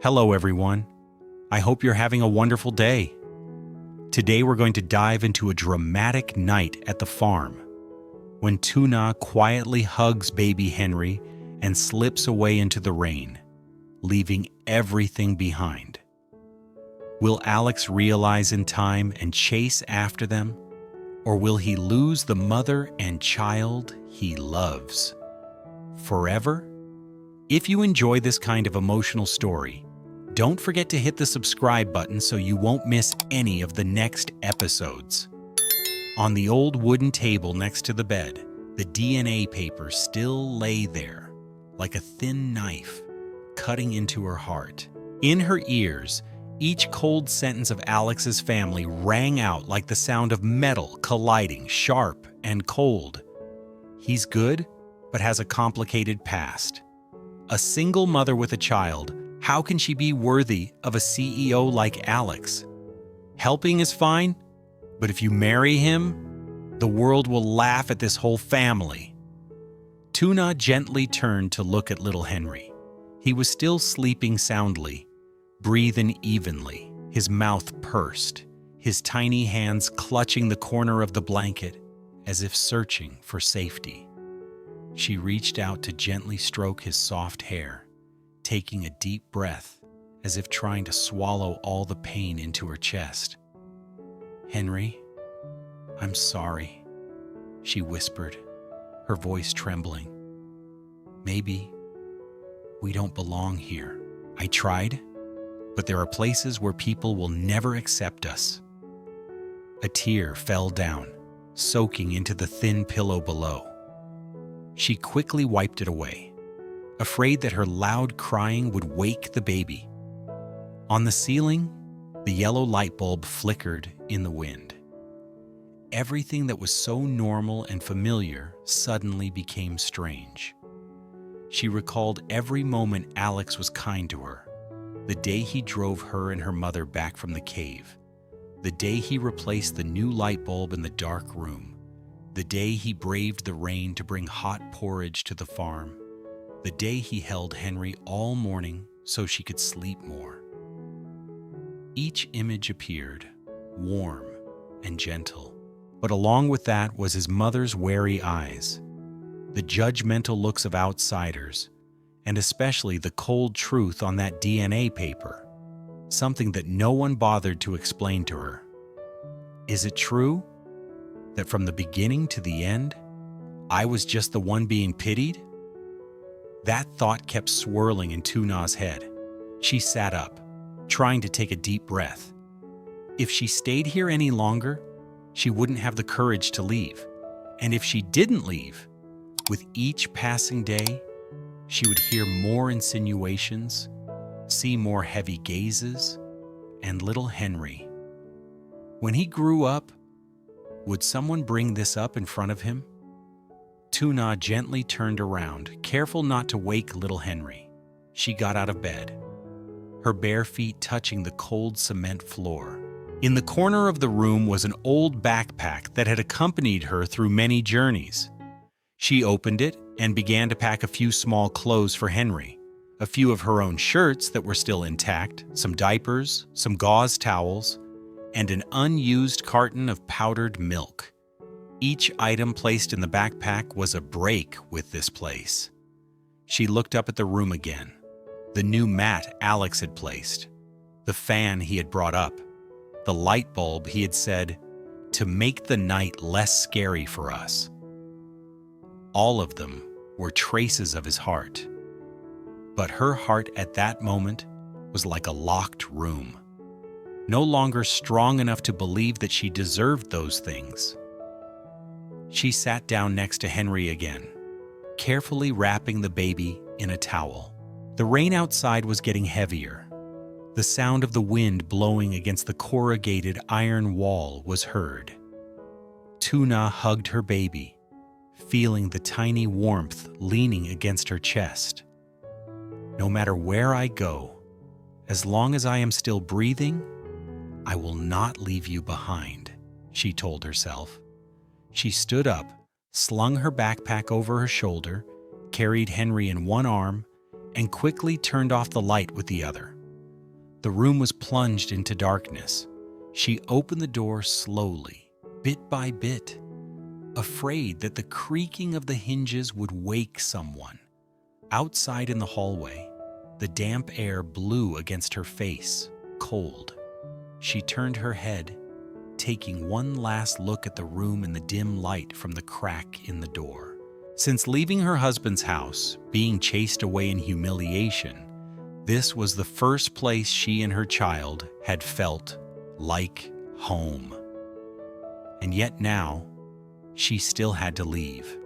Hello everyone. I hope you're having a wonderful day. Today we're going to dive into a dramatic night at the farm when Tuna quietly hugs baby Henry and slips away into the rain, leaving everything behind. Will Alex realize in time and chase after them, or will he lose the mother and child he loves forever? If you enjoy this kind of emotional story, don't forget to hit the subscribe button so you won't miss any of the next episodes. On the old wooden table next to the bed, the DNA papers still lay there, like a thin knife, cutting into her heart. In her ears, each cold sentence of Alex's family rang out like the sound of metal colliding, sharp and cold. He's good, but has a complicated past. A single mother with a child, how can she be worthy of a CEO like Alex? Helping is fine, but if you marry him, the world will laugh at this whole family. Tuna gently turned to look at little Henry. He was still sleeping soundly, breathing evenly, his mouth pursed, his tiny hands clutching the corner of the blanket as if searching for safety. She reached out to gently stroke his soft hair, taking a deep breath as if trying to swallow all the pain into her chest. "Henry, I'm sorry," she whispered, her voice trembling. "Maybe we don't belong here. I tried, but there are places where people will never accept us." A tear fell down, soaking into the thin pillow below. She quickly wiped it away, afraid that her loud crying would wake the baby. On the ceiling, the yellow light bulb flickered in the wind. Everything that was so normal and familiar suddenly became strange. She recalled every moment Alex was kind to her, the day he drove her and her mother back from the cave, the day he replaced the new light bulb in the dark room, the day he braved the rain to bring hot porridge to the farm, the day he held Henry all morning so she could sleep more. Each image appeared, warm and gentle, but along with that was his mother's wary eyes, the judgmental looks of outsiders, and especially the cold truth on that DNA paper, something that no one bothered to explain to her. Is it true that from the beginning to the end, I was just the one being pitied? That thought kept swirling in Tuna's head. She sat up, trying to take a deep breath. If she stayed here any longer, she wouldn't have the courage to leave. And if she didn't leave, with each passing day, she would hear more insinuations, see more heavy gazes, and little Henry. When he grew up, would someone bring this up in front of him? Tuna gently turned around, careful not to wake little Henry. She got out of bed, her bare feet touching the cold cement floor. In the corner of the room was an old backpack that had accompanied her through many journeys. She opened it and began to pack a few small clothes for Henry, a few of her own shirts that were still intact, some diapers, some gauze towels, and an unused carton of powdered milk. Each item placed in the backpack was a break with this place. She looked up at the room again. The new mat Alex had placed, the fan he had brought up, the light bulb he had said, to make the night less scary for us. All of them were traces of his heart. But her heart at that moment was like a locked room, no longer strong enough to believe that she deserved those things. She sat down next to Henry again, carefully wrapping the baby in a towel. The rain outside was getting heavier. The sound of the wind blowing against the corrugated iron wall was heard. Tuna hugged her baby, feeling the tiny warmth leaning against her chest. "No matter where I go, as long as I am still breathing, I will not leave you behind," she told herself. She stood up, slung her backpack over her shoulder, carried Henry in one arm, and quickly turned off the light with the other. The room was plunged into darkness. She opened the door slowly, bit by bit, afraid that the creaking of the hinges would wake someone. Outside in the hallway, the damp air blew against her face, cold. She turned her head, taking one last look at the room in the dim light from the crack in the door. Since leaving her husband's house, being chased away in humiliation, this was the first place she and her child had felt like home. And yet now, she still had to leave.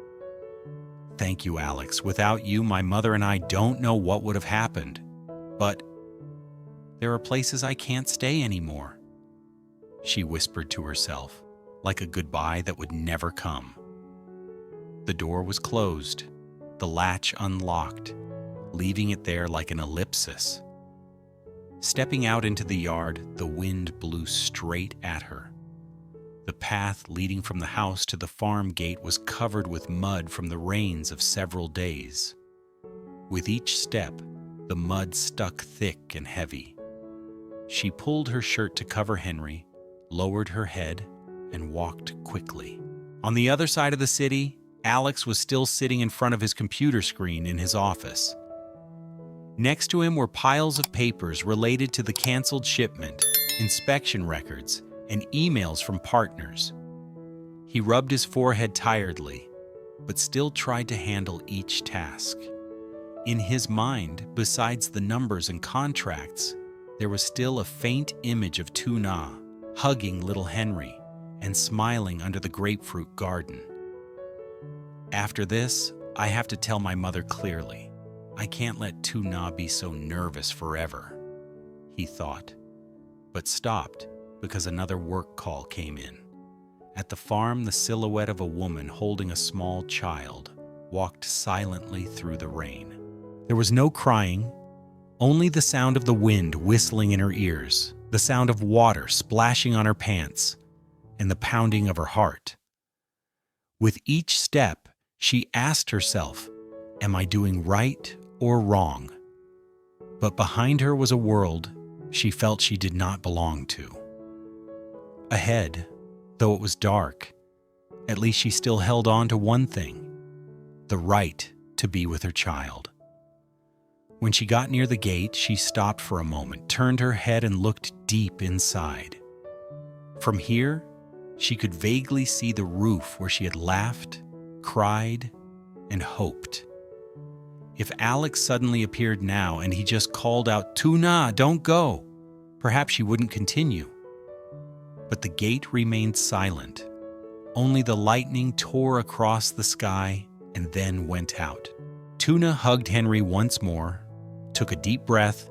Thank you, Alex. Without you, my mother and I don't know what would have happened. But there are places I can't stay anymore, she whispered to herself, like a goodbye that would never come. The door was closed, the latch unlocked, leaving it there like an ellipsis. Stepping out into the yard, the wind blew straight at her. The path leading from the house to the farm gate was covered with mud from the rains of several days. With each step, the mud stuck thick and heavy. She pulled her shirt to cover Henry, lowered her head, and walked quickly. On the other side of the city, Alex was still sitting in front of his computer screen in his office. Next to him were piles of papers related to the canceled shipment, inspection records, and emails from partners. He rubbed his forehead tiredly, but still tried to handle each task. In his mind, besides the numbers and contracts, there was still a faint image of Tuna hugging little Henry and smiling under the grapefruit garden. After this, I have to tell my mother clearly. I can't let Tuna be so nervous forever, he thought, but stopped because another work call came in. At the farm, the silhouette of a woman holding a small child walked silently through the rain. There was no crying, only the sound of the wind whistling in her ears, the sound of water splashing on her pants, and the pounding of her heart. With each step, she asked herself, am I doing right or wrong? But behind her was a world she felt she did not belong to. Ahead, though it was dark, at least she still held on to one thing, the right to be with her child. When she got near the gate, she stopped for a moment, turned her head and looked deep inside. From here, she could vaguely see the roof where she had laughed, cried, and hoped. If Alex suddenly appeared now and he just called out, "Tuna, don't go," perhaps she wouldn't continue. But the gate remained silent. Only the lightning tore across the sky and then went out. Tuna hugged Henry once more, took a deep breath,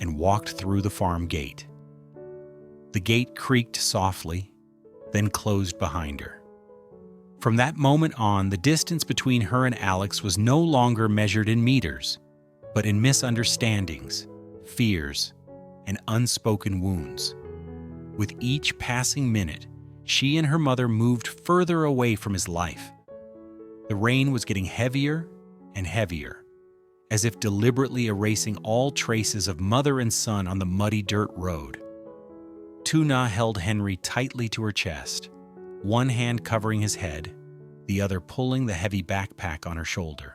and walked through the farm gate. The gate creaked softly, then closed behind her. From that moment on, the distance between her and Alex was no longer measured in meters, but in misunderstandings, fears, and unspoken wounds. With each passing minute, she and her mother moved further away from his life. The rain was getting heavier and heavier, as if deliberately erasing all traces of mother and son on the muddy dirt road. Tuna held Henry tightly to her chest, one hand covering his head, the other pulling the heavy backpack on her shoulder.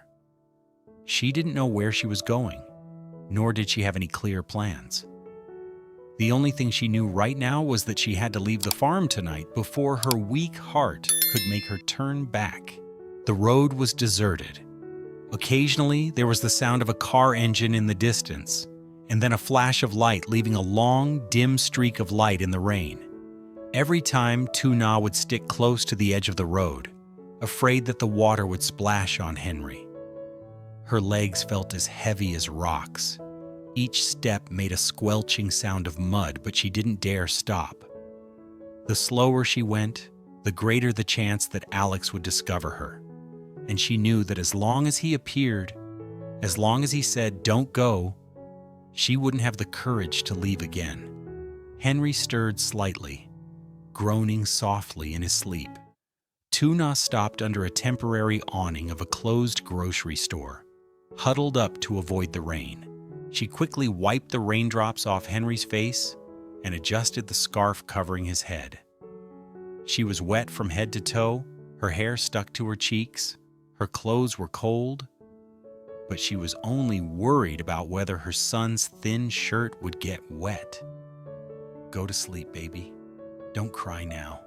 She didn't know where she was going, nor did she have any clear plans. The only thing she knew right now was that she had to leave the farm tonight before her weak heart could make her turn back. The road was deserted. Occasionally, there was the sound of a car engine in the distance, and then a flash of light leaving a long, dim streak of light in the rain. Every time, Tuna would stick close to the edge of the road, afraid that the water would splash on Henry. Her legs felt as heavy as rocks. Each step made a squelching sound of mud, but she didn't dare stop. The slower she went, the greater the chance that Alex would discover her. And she knew that as long as he appeared, as long as he said, "Don't go," she wouldn't have the courage to leave again. Henry stirred slightly, groaning softly in his sleep. Tuna stopped under a temporary awning of a closed grocery store, huddled up to avoid the rain. She quickly wiped the raindrops off Henry's face and adjusted the scarf covering his head. She was wet from head to toe, her hair stuck to her cheeks, her clothes were cold, but she was only worried about whether her son's thin shirt would get wet. "Go to sleep, baby. Don't cry now,"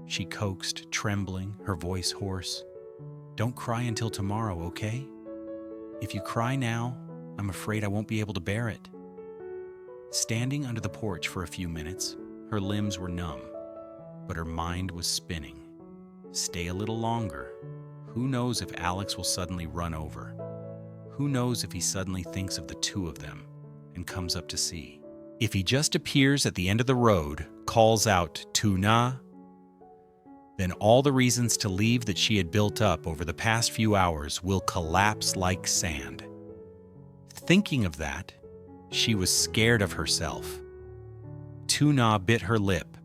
she coaxed, trembling, her voice hoarse. "Don't cry until tomorrow, okay? If you cry now, I'm afraid I won't be able to bear it." Standing under the porch for a few minutes, her limbs were numb, but her mind was spinning. Stay a little longer. Who knows if Alex will suddenly run over? Who knows if he suddenly thinks of the two of them and comes up to see? If he just appears at the end of the road, calls out, "Tuna," then all the reasons to leave that she had built up over the past few hours will collapse like sand. Thinking of that, she was scared of herself. Tuna bit her lip,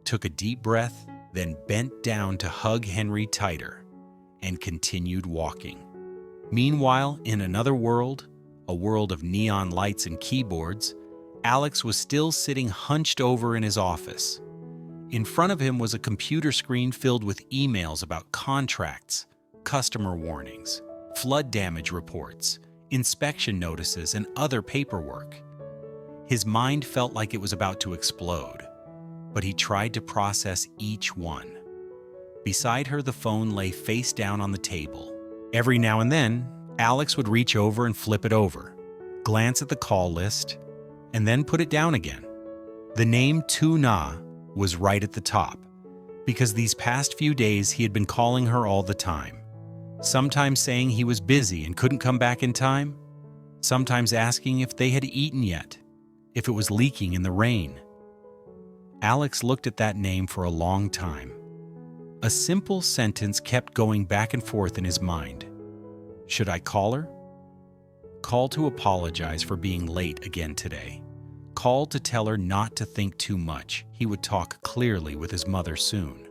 took a deep breath, then bent down to hug Henry tighter, and continued walking. Meanwhile, in another world, a world of neon lights and keyboards, Alex was still sitting hunched over in his office. In front of him was a computer screen filled with emails about contracts, customer warnings, flood damage reports, inspection notices, and other paperwork. His mind felt like it was about to explode, but he tried to process each one. Beside her, the phone lay face down on the table. Every now and then, Alex would reach over and flip it over, glance at the call list, and then put it down again. The name Tuna was right at the top, because these past few days he had been calling her all the time. Sometimes saying he was busy and couldn't come back in time, sometimes asking if they had eaten yet, if it was leaking in the rain. Alex looked at that name for a long time. A simple sentence kept going back and forth in his mind. Should I call her? Call to apologize for being late again today. Call to tell her not to think too much. He would talk clearly with his mother soon.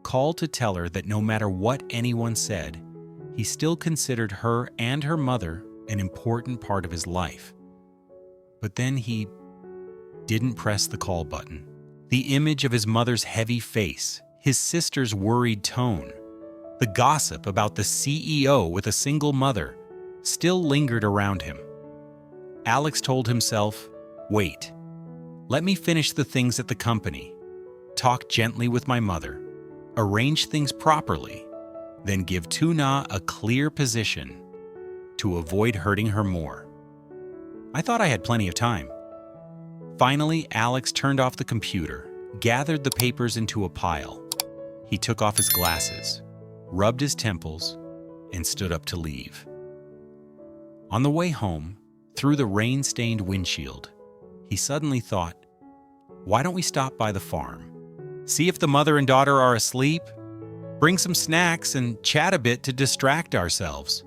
Call to tell her that no matter what anyone said, he still considered her and her mother an important part of his life. But then he didn't press the call button. The image of his mother's heavy face, his sister's worried tone, the gossip about the CEO with a single mother still lingered around him. Alex told himself, "Wait, let me finish the things at the company, talk gently with my mother, arrange things properly, then give Tuna a clear position to avoid hurting her more. I thought I had plenty of time." Finally, Alex turned off the computer, gathered the papers into a pile. He took off his glasses, rubbed his temples, and stood up to leave. On the way home, through the rain-stained windshield, he suddenly thought, why don't we stop by the farm? See if the mother and daughter are asleep, bring some snacks, and chat a bit to distract ourselves.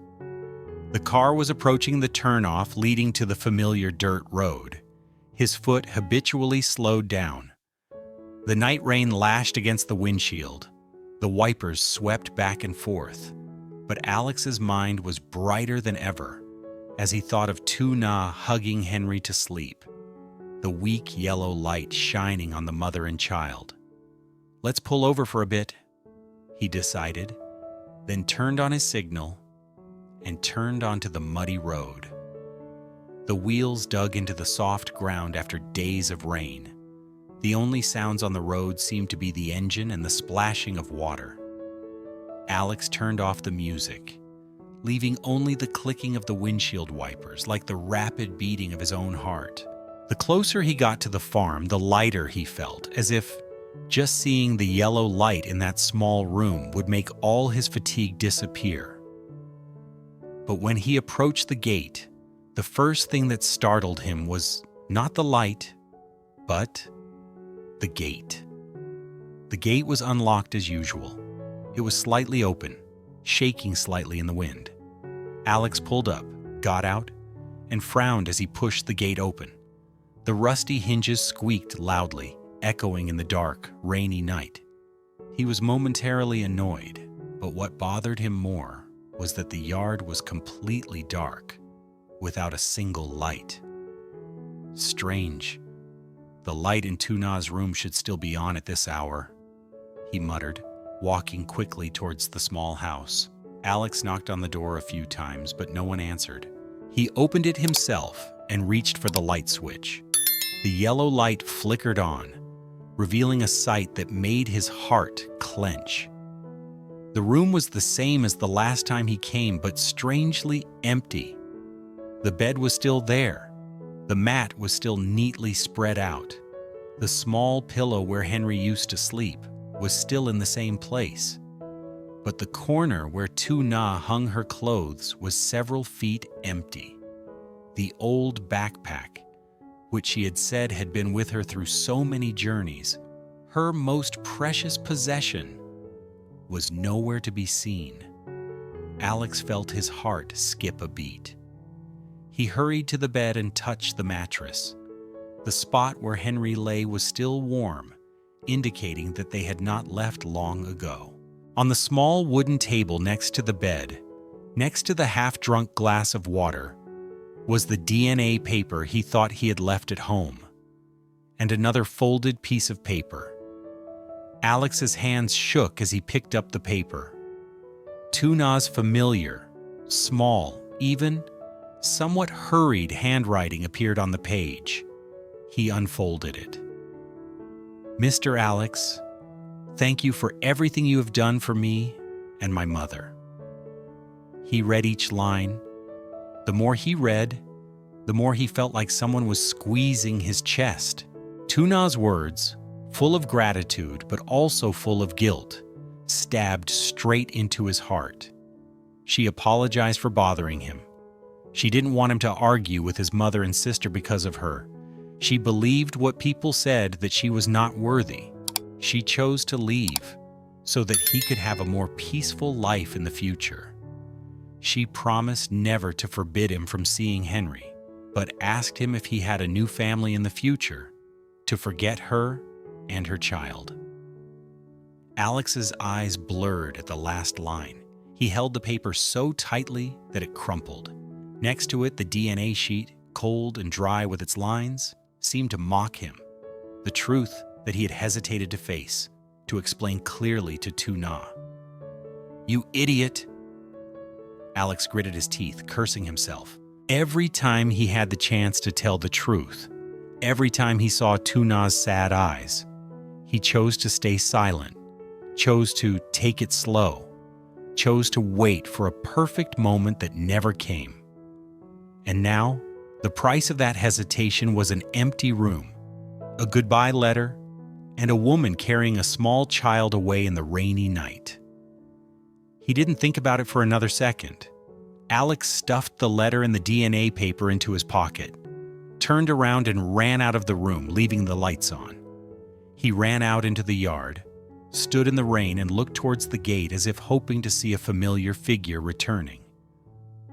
The car was approaching the turnoff leading to the familiar dirt road. His foot habitually slowed down. The night rain lashed against the windshield. The wipers swept back and forth. But Alex's mind was brighter than ever as he thought of Tuna hugging Henry to sleep, the weak yellow light shining on the mother and child. Let's pull over for a bit, he decided, then turned on his signal and turned onto the muddy road. The wheels dug into the soft ground after days of rain. The only sounds on the road seemed to be the engine and the splashing of water. Alex turned off the music, leaving only the clicking of the windshield wipers, like the rapid beating of his own heart. The closer he got to the farm, the lighter he felt, as if just seeing the yellow light in that small room would make all his fatigue disappear. But when he approached the gate, the first thing that startled him was not the light, but the gate. The gate was unlocked as usual. It was slightly open, shaking slightly in the wind. Alex pulled up, got out, and frowned as he pushed the gate open. The rusty hinges squeaked loudly, echoing in the dark, rainy night. He was momentarily annoyed, but what bothered him more was that the yard was completely dark. without a single light. Strange. The light in Tuna's room should still be on at this hour, he muttered, walking quickly towards the small house. Alex knocked on the door a few times, but no one answered. He opened it himself and reached for the light switch. The yellow light flickered on, revealing a sight that made his heart clench. The room was the same as the last time he came, but strangely empty. The bed was still there. The mat was still neatly spread out. The small pillow where Henry used to sleep was still in the same place. But the corner where Tuna hung her clothes was several feet empty. The old backpack, which she had said had been with her through so many journeys, her most precious possession, was nowhere to be seen. Alex felt his heart skip a beat. He hurried to the bed and touched the mattress. The spot where Henry lay was still warm, indicating that they had not left long ago. On the small wooden table next to the bed, next to the half-drunk glass of water, was the DNA paper he thought he had left at home, and another folded piece of paper. Alex's hands shook as he picked up the paper. Tuna's familiar, small, even, somewhat hurried handwriting appeared on the page. He unfolded it. "Mr. Alex, thank you for everything you have done for me and my mother." He read each line. The more he read, the more he felt like someone was squeezing his chest. Tuna's words, full of gratitude but also full of guilt, stabbed straight into his heart. She apologized for bothering him. She didn't want him to argue with his mother and sister because of her. She believed what people said, that she was not worthy. She chose to leave so that he could have a more peaceful life in the future. She promised never to forbid him from seeing Henry, but asked him if he had a new family in the future, to forget her and her child. Alex's eyes blurred at the last line. He held the paper so tightly that it crumpled. Next to it, the DNA sheet, cold and dry with its lines, seemed to mock him. The truth that he had hesitated to face, to explain clearly to Tuna. "You idiot!" Alex gritted his teeth, cursing himself. Every time he had the chance to tell the truth, every time he saw Tuna's sad eyes, he chose to stay silent, chose to take it slow, chose to wait for a perfect moment that never came. And now, the price of that hesitation was an empty room, a goodbye letter, and a woman carrying a small child away in the rainy night. He didn't think about it for another second. Alex stuffed the letter and the DNA paper into his pocket, turned around and ran out of the room, leaving the lights on. He ran out into the yard, stood in the rain and looked towards the gate as if hoping to see a familiar figure returning.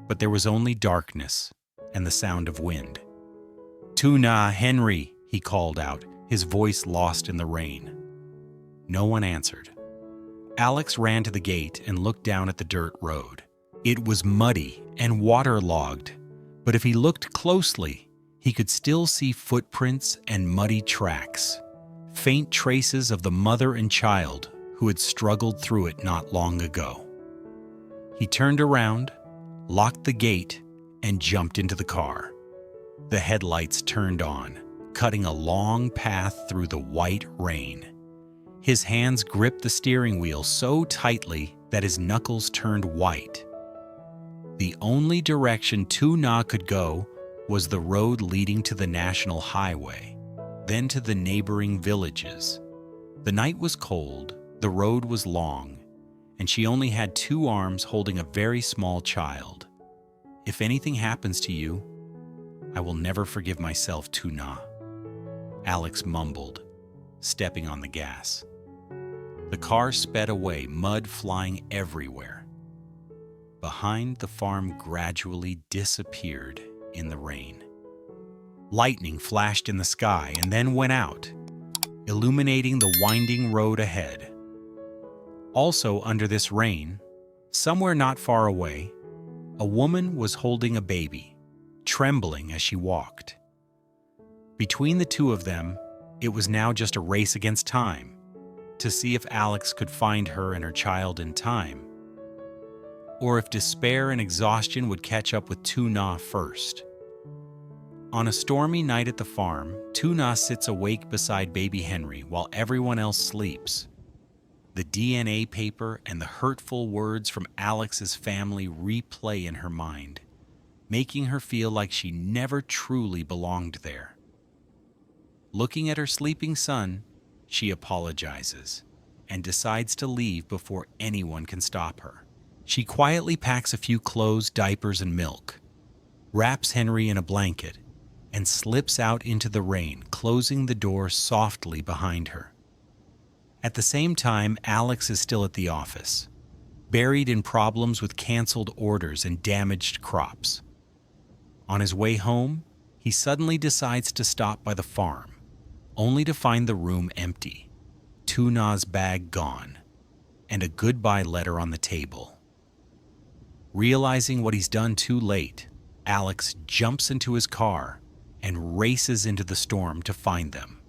But there was only darkness and the sound of wind. "Tuna, Henry," he called out, his voice lost in the rain. No one answered. Alex ran to the gate and looked down at the dirt road. It was muddy and waterlogged, but if he looked closely, he could still see footprints and muddy tracks, faint traces of the mother and child who had struggled through it not long ago. He turned around, locked the gate, and jumped into the car. The headlights turned on, cutting a long path through the white rain. His hands gripped the steering wheel so tightly that his knuckles turned white. The only direction Tuna could go was the road leading to the national highway, then to the neighboring villages. The night was cold, the road was long, and she only had 2 arms holding a very small child. "If anything happens to you, I will never forgive myself, Tuna," Alex mumbled, stepping on the gas. The car sped away, mud flying everywhere. Behind, the farm gradually disappeared in the rain. Lightning flashed in the sky and then went out, illuminating the winding road ahead. Also under this rain, somewhere not far away, a woman was holding a baby, trembling as she walked. Between the two of them, it was now just a race against time to see if Alex could find her and her child in time, or if despair and exhaustion would catch up with Tuna first. On a stormy night at the farm, Tuna sits awake beside baby Henry while everyone else sleeps. The DNA paper and the hurtful words from Alex's family replay in her mind, making her feel like she never truly belonged there. Looking at her sleeping son, she apologizes and decides to leave before anyone can stop her. She quietly packs a few clothes, diapers, and milk, wraps Henry in a blanket, and slips out into the rain, closing the door softly behind her. At the same time, Alex is still at the office, buried in problems with canceled orders and damaged crops. On his way home, he suddenly decides to stop by the farm, only to find the room empty, Tuna's bag gone, and a goodbye letter on the table. Realizing what he's done too late, Alex jumps into his car and races into the storm to find them.